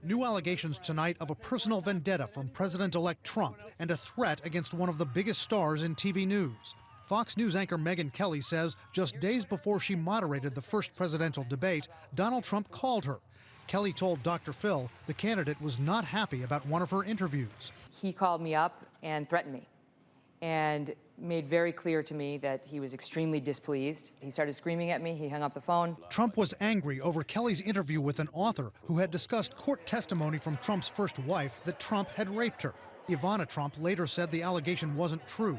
New allegations tonight of a personal vendetta from President-elect Trump and a threat against one of the biggest stars in TV news. Fox News anchor Megyn Kelly says just days before she moderated the first presidential debate, Donald Trump called her. Kelly told Dr. Phil the candidate was not happy about one of her interviews. He called me up and threatened me and made very clear to me that he was extremely displeased. He started screaming at me. He hung up the phone. Trump was angry over Kelly's interview with an author who had discussed court testimony from Trump's first wife that Trump had raped her. Ivana Trump later said the allegation wasn't true.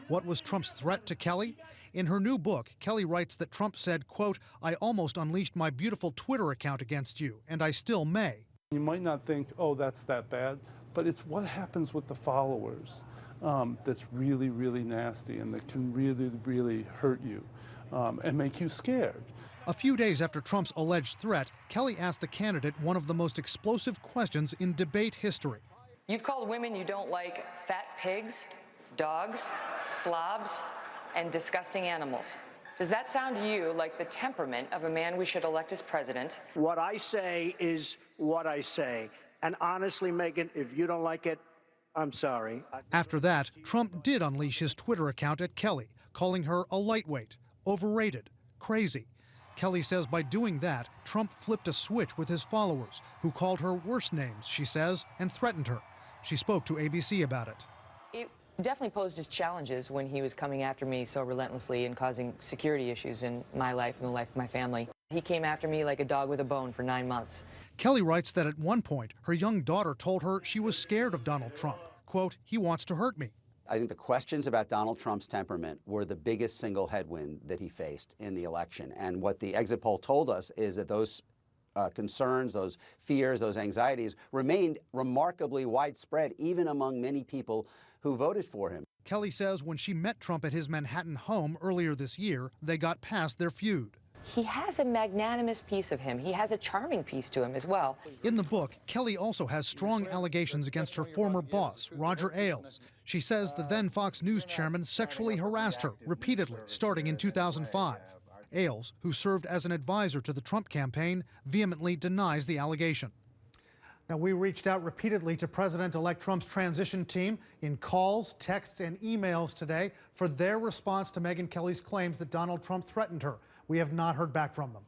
What was Trump's threat to Kelly? In her new book, Kelly writes that Trump said, quote, "I almost unleashed my beautiful Twitter account against you, and I still may." You might not think, oh, that's that bad, but it's what happens with the followers that's really, really nasty and that can really, really hurt you and make you scared. A few days after Trump's alleged threat, Kelly asked the candidate one of the most explosive questions in debate history. You've called women you don't like fat pigs, dogs, slobs, and disgusting animals. Does that sound to you like the temperament of a man we should elect as president? What I say is what I say. And honestly, Megyn, if you don't like it, I'm sorry. After that, Trump did unleash his Twitter account at Kelly, calling her a lightweight, overrated, crazy. Kelly says by doing that, Trump flipped a switch with his followers, who called her worse names, she says, and threatened her. She spoke to ABC about it. It definitely posed his challenges when he was coming after me so relentlessly and causing security issues in my life and the life of my family. He came after me like a dog with a bone for 9 months. Kelly writes that at one point, her young daughter told her she was scared of Donald Trump. Quote, "He wants to hurt me." I think the questions about Donald Trump's temperament were the biggest single headwind that he faced in the election. And what the exit poll told us is that those concerns, those fears, those anxieties remained remarkably widespread, even among many people who voted for him. Kelly says when she met Trump at his Manhattan home earlier this year, they got past their feud. He has a magnanimous piece of him. He has a charming piece to him as well. In the book, Kelly also has strong allegations against her former boss, Roger Ailes. She says the then Fox News chairman sexually harassed her repeatedly, starting in 2005. Ailes, who served as an advisor to the Trump campaign, vehemently denies the allegation. Now, we reached out repeatedly to President-elect Trump's transition team in calls, texts, and emails today for their response to Megyn Kelly's claims that Donald Trump threatened her. We have not heard back from them.